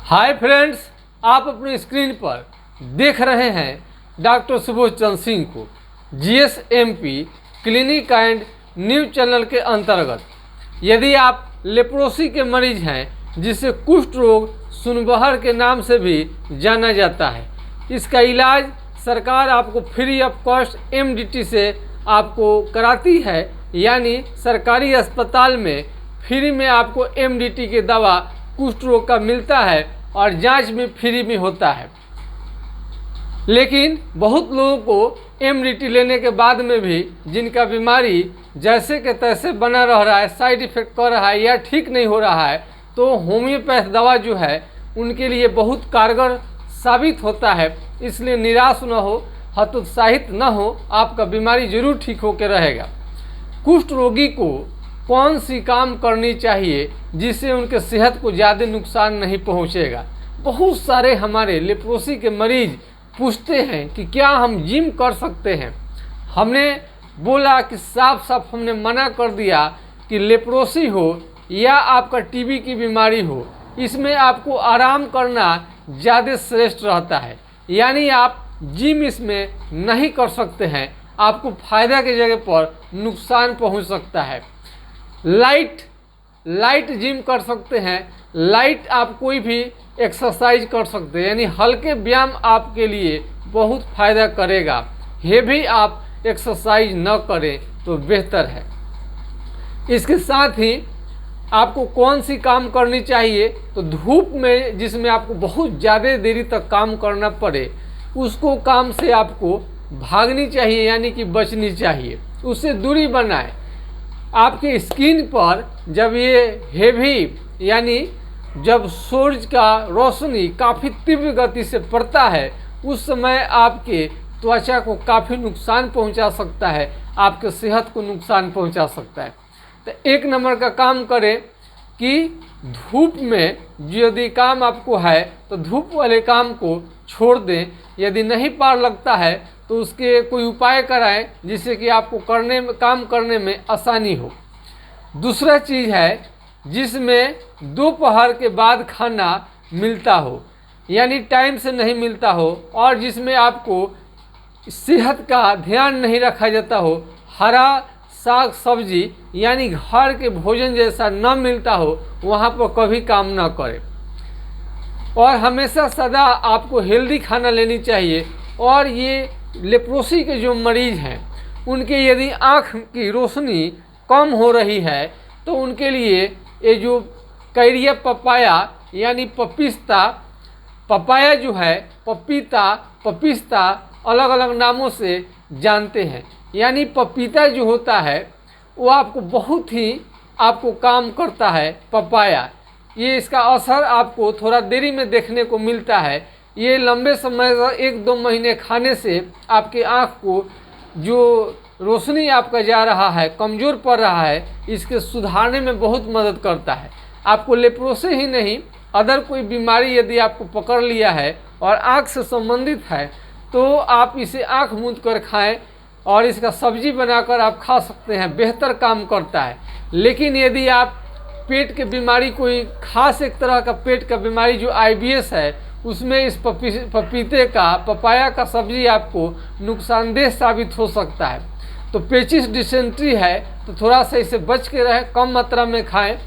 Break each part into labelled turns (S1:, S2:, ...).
S1: Hi friends, आप अपने screen पर देख रहे हैं डॉक्टर सुबोध चंद्र सिंह को GSMP clinic and news channel के अंतर्गत। यदि आप लेप्रोसी के मरीज हैं जिसे कुष्ठ रोग सुनबहर के नाम से भी जाना जाता है, इसका इलाज सरकार आपको फ्री ऑफ कॉस्ट MDT से आपको कराती है। यानी सरकारी अस्पताल में फ्री में आपको MDT की दवा कुष्ठ रोग का मिलता है और जांच भी फ्री में होता है। लेकिन बहुत लोगों को MDT लेने के बाद में भी जिनका बीमारी जैसे के तैसे बना रह रहा है, साइड इफ़ेक्ट कर रहा है या ठीक नहीं हो रहा है, तो होम्योपैथ दवा जो है उनके लिए बहुत कारगर साबित होता है। इसलिए निराश न हो, हतोत्साहित न हो, आपका बीमारी जरूर ठीक होकर रहेगा। कुष्ठ रोगी को कौन सी काम करनी चाहिए जिससे उनके सेहत को ज़्यादा नुकसान नहीं पहुंचेगा। बहुत सारे हमारे लेप्रोसी के मरीज पूछते हैं कि क्या हम जिम कर सकते हैं। हमने बोला कि साफ साफ हमने मना कर दिया कि लेप्रोसी हो या आपका TB की बीमारी हो, इसमें आपको आराम करना ज़्यादा श्रेष्ठ रहता है। यानी आप जिम इसमें नहीं कर सकते हैं, आपको फ़ायदा की जगह पर नुकसान पहुंच सकता है। लाइट जिम कर सकते हैं, लाइट आप कोई भी एक्सरसाइज कर सकते हैं, यानी हल्के व्यायाम आपके लिए बहुत फ़ायदा करेगा। हेवी आप एक्सरसाइज न करें तो बेहतर है। इसके साथ ही आपको कौन सी काम करनी चाहिए, तो धूप में जिसमें आपको बहुत ज़्यादा देरी तक काम करना पड़े उसको काम से आपको भागनी चाहिए, यानी कि बचनी चाहिए, उससे दूरी बनाएं। आपके स्किन पर जब ये हेवी यानी जब सूरज का रोशनी काफ़ी तीव्र गति से पड़ता है उस समय आपके त्वचा को काफ़ी नुकसान पहुंचा सकता है, आपके सेहत को नुकसान पहुंचा सकता है। तो एक नंबर का काम करें कि धूप में यदि काम आपको है तो धूप वाले काम को छोड़ दें। यदि नहीं पार लगता है तो उसके कोई उपाय कराएं जिससे कि आपको काम करने में आसानी हो। दूसरा चीज़ है जिसमें दोपहर के बाद खाना मिलता हो, यानी टाइम से नहीं मिलता हो, और जिसमें आपको सेहत का ध्यान नहीं रखा जाता हो, हरा साग सब्जी यानी घर के भोजन जैसा न मिलता हो, वहाँ पर कभी काम न करें। और हमेशा सदा आपको हेल्दी खाना लेनी चाहिए। और ये लेप्रोसी के जो मरीज हैं उनके यदि आँख की रोशनी कम हो रही है तो उनके लिए ये जो कैरिया पपाया यानी पपाया जो है, पपीता अलग अलग नामों से जानते हैं। यानी पपीता जो होता है वो आपको बहुत ही आपको काम करता है। पपाया ये इसका असर आपको थोड़ा देरी में देखने को मिलता है। ये लंबे समय 1-2 महीने खाने से आपके आँख को जो रोशनी आपका जा रहा है, कमज़ोर पड़ रहा है, इसके सुधारने में बहुत मदद करता है। आपको लेप्रोसी ही नहीं, अदर कोई बीमारी यदि आपको पकड़ लिया है और आँख से संबंधित है तो आप इसे आँख मूंद कर खाएं और इसका सब्जी बनाकर आप खा सकते हैं, बेहतर काम करता है। लेकिन यदि आप पेट के बीमारी, कोई खास एक तरह का पेट का बीमारी जो IBS है, उसमें इस पपाया का सब्जी आपको नुकसानदेह साबित हो सकता है। तो पेचिस डिसेंट्री है तो थोड़ा सा इसे बच के रहें, कम मात्रा में खाएं,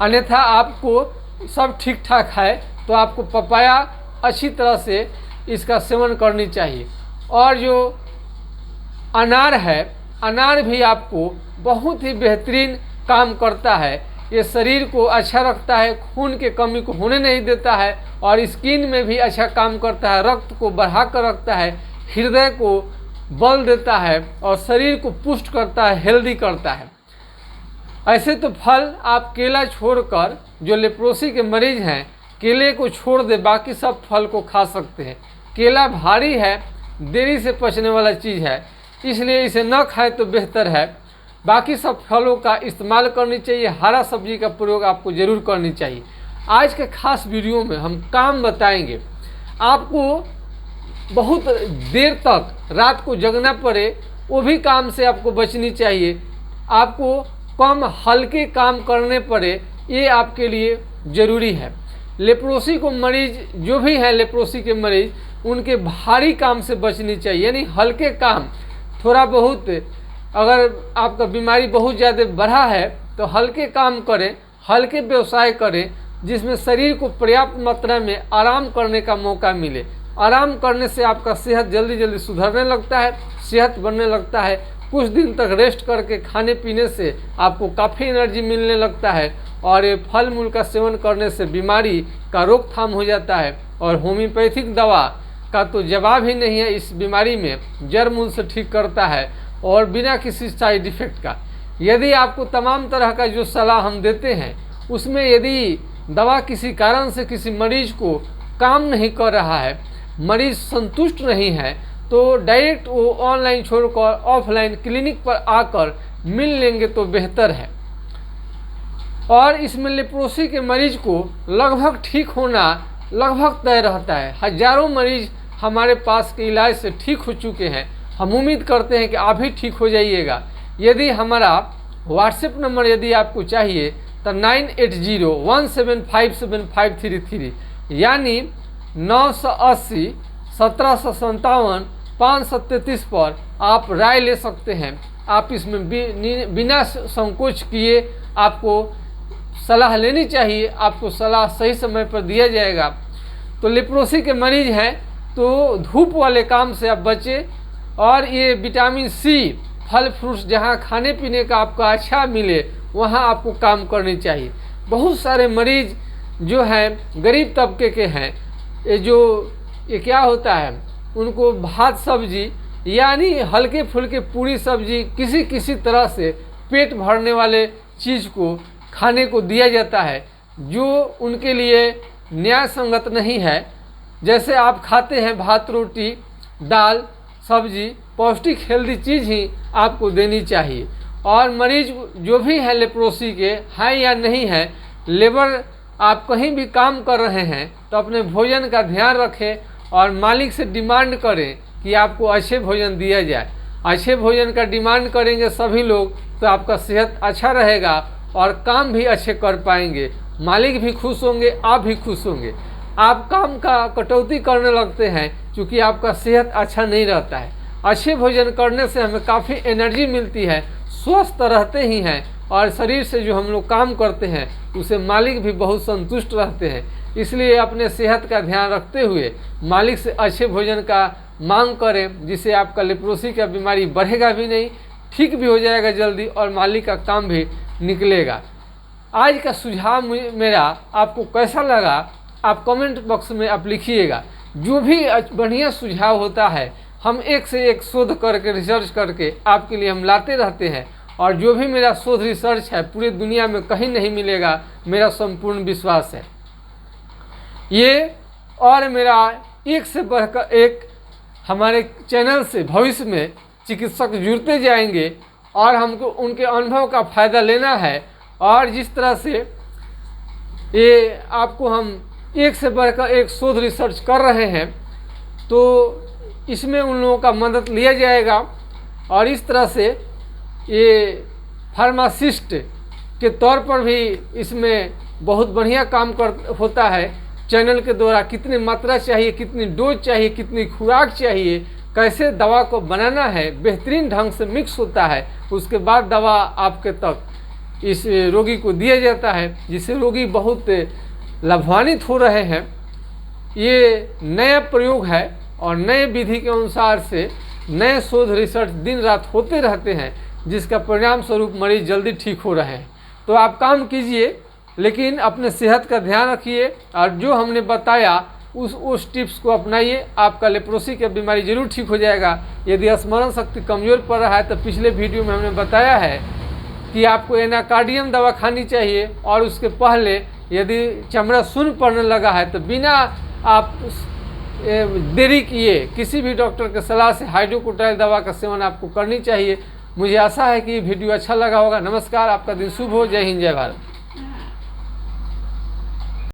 S1: अन्यथा आपको सब ठीक ठाक है तो आपको पपाया अच्छी तरह से इसका सेवन करनी चाहिए। और जो अनार है, अनार भी आपको बहुत ही बेहतरीन काम करता है। ये शरीर को अच्छा रखता है, खून के कमी को होने नहीं देता है, और स्किन में भी अच्छा काम करता है, रक्त को बढ़ा कर रखता है, हृदय को बल देता है और शरीर को पुष्ट करता है, हेल्दी करता है। ऐसे तो फल आप केला छोड़कर, जो लेप्रोसी के मरीज हैं केले को छोड़ दे, बाकी सब फल को खा सकते हैं। केला भारी है, देरी से पचने वाला चीज़ है, इसलिए इसे न खाएं तो बेहतर है। बाकी सब फलों का इस्तेमाल करनी चाहिए। हरा सब्जी का प्रयोग आपको ज़रूर करनी चाहिए। आज के खास वीडियो में हम काम बताएंगे। आपको बहुत देर तक रात को जगना पड़े वो भी काम से आपको बचनी चाहिए। आपको कम हल्के काम करने पड़े, ये आपके लिए ज़रूरी है। लेप्रोसी को मरीज जो भी हैं लेप्रोसी के मरीज, उनके भारी काम से बचनी चाहिए, यानी हल्के काम, थोड़ा बहुत अगर आपका बीमारी बहुत ज़्यादा बढ़ा है तो हल्के काम करें, हल्के व्यवसाय करें जिसमें शरीर को पर्याप्त मात्रा में आराम करने का मौका मिले। आराम करने से आपका सेहत जल्दी जल्दी सुधरने लगता है, सेहत बनने लगता है। कुछ दिन तक रेस्ट करके खाने पीने से आपको काफ़ी एनर्जी मिलने लगता है और ये फल मूल का सेवन करने से बीमारी का रोकथाम हो जाता है। और होम्योपैथिक दवा का तो जवाब ही नहीं है, इस बीमारी में जड़ मूल से ठीक करता है और बिना किसी साइड इफेक्ट का। यदि आपको तमाम तरह का जो सलाह हम देते हैं उसमें यदि दवा किसी कारण से किसी मरीज को काम नहीं कर रहा है, मरीज संतुष्ट नहीं है, तो डायरेक्ट वो ऑनलाइन छोड़कर ऑफलाइन क्लिनिक पर आकर मिल लेंगे तो बेहतर है। और इसमें लेप्रोसी के मरीज को लगभग ठीक होना लगभग तय रहता है। हजारों मरीज हमारे पास के इलाज से ठीक हो चुके हैं। हम उम्मीद करते हैं कि आप भी ठीक हो जाइएगा। यदि हमारा व्हाट्सएप नंबर यदि आपको चाहिए तो 9801757533 यानी 980 1757 533 पर आप राय ले सकते हैं। आप इसमें बिना संकोच किए आपको सलाह लेनी चाहिए, आपको सलाह सही समय पर दिया जाएगा। तो लेप्रोसी के मरीज हैं तो धूप वाले काम से आप बचें और ये विटामिन सी फल फ्रूट्स जहाँ खाने पीने का आपको अच्छा मिले वहाँ आपको काम करनी चाहिए। बहुत सारे मरीज जो हैं गरीब तबके के हैं, ये क्या होता है, उनको भात सब्जी यानी हल्के फुल्के पूरी सब्जी किसी किसी तरह से पेट भरने वाले चीज़ को खाने को दिया जाता है जो उनके लिए न्याय संगत नहीं है। जैसे आप खाते हैं भात रोटी दाल सब्जी, पौष्टिक हेल्दी चीज़ ही आपको देनी चाहिए। और मरीज जो भी है लेप्रोसी के हैं या नहीं है, लेबर आप कहीं भी काम कर रहे हैं तो अपने भोजन का ध्यान रखें और मालिक से डिमांड करें कि आपको अच्छे भोजन दिया जाए। अच्छे भोजन का डिमांड करेंगे सभी लोग तो आपका सेहत अच्छा रहेगा और काम भी अच्छे कर पाएंगे, मालिक भी खुश होंगे, आप भी खुश होंगे। आप काम का कटौती करने लगते हैं क्योंकि आपका सेहत अच्छा नहीं रहता है। अच्छे भोजन करने से हमें काफ़ी एनर्जी मिलती है, स्वस्थ रहते ही हैं और शरीर से जो हम लोग काम करते हैं उसे मालिक भी बहुत संतुष्ट रहते हैं। इसलिए अपने सेहत का ध्यान रखते हुए मालिक से अच्छे भोजन का मांग करें जिससे आपका लेप्रोसी का बीमारी बढ़ेगा भी नहीं, ठीक भी हो जाएगा जल्दी और मालिक का काम भी निकलेगा। आज का सुझाव मेरा आपको कैसा लगा आप कमेंट बॉक्स में आप लिखिएगा। जो भी बढ़िया सुझाव होता है हम एक से एक शोध करके रिसर्च करके आपके लिए हम लाते रहते हैं और जो भी मेरा शोध रिसर्च है पूरी दुनिया में कहीं नहीं मिलेगा, मेरा संपूर्ण विश्वास है। ये और मेरा एक से बढ़कर एक हमारे चैनल से भविष्य में चिकित्सक जुड़ते जाएंगे और हमको उनके अनुभव का फ़ायदा लेना है। और जिस तरह से ये आपको हम एक से बढ़कर एक शोध रिसर्च कर रहे हैं तो इसमें उन लोगों का मदद लिया जाएगा। और इस तरह से ये फार्मासिस्ट के तौर पर भी इसमें बहुत बढ़िया काम होता है। चैनल के द्वारा कितनी मात्रा चाहिए, कितनी डोज चाहिए, कितनी खुराक चाहिए, कैसे दवा को बनाना है, बेहतरीन ढंग से मिक्स होता है, उसके बाद दवा आपके तक इस रोगी को दिया जाता है जिससे रोगी बहुत लाभान्वित हो रहे हैं। ये नया प्रयोग है और नए विधि के अनुसार से नए शोध रिसर्च दिन रात होते रहते हैं जिसका परिणाम स्वरूप मरीज जल्दी ठीक हो रहे हैं। तो आप काम कीजिए लेकिन अपने सेहत का ध्यान रखिए और जो हमने बताया उस टिप्स को अपनाइए, आपका लेप्रोसी की बीमारी जरूर ठीक हो जाएगा। यदि स्मरण शक्ति कमज़ोर पड़ रहा है तो पिछले वीडियो में हमने बताया है कि आपको एनाकार्डियम दवा खानी चाहिए और उसके पहले यदि चमड़ा सुन्न पड़ने लगा है तो बिना आप देरी किए किसी भी डॉक्टर के सलाह से हाइड्रोकोटाइल दवा का सेवन आपको करनी चाहिए। मुझे आशा है कि वीडियो अच्छा लगा होगा। नमस्कार, आपका दिन शुभ हो। जय हिंद, जय भारत।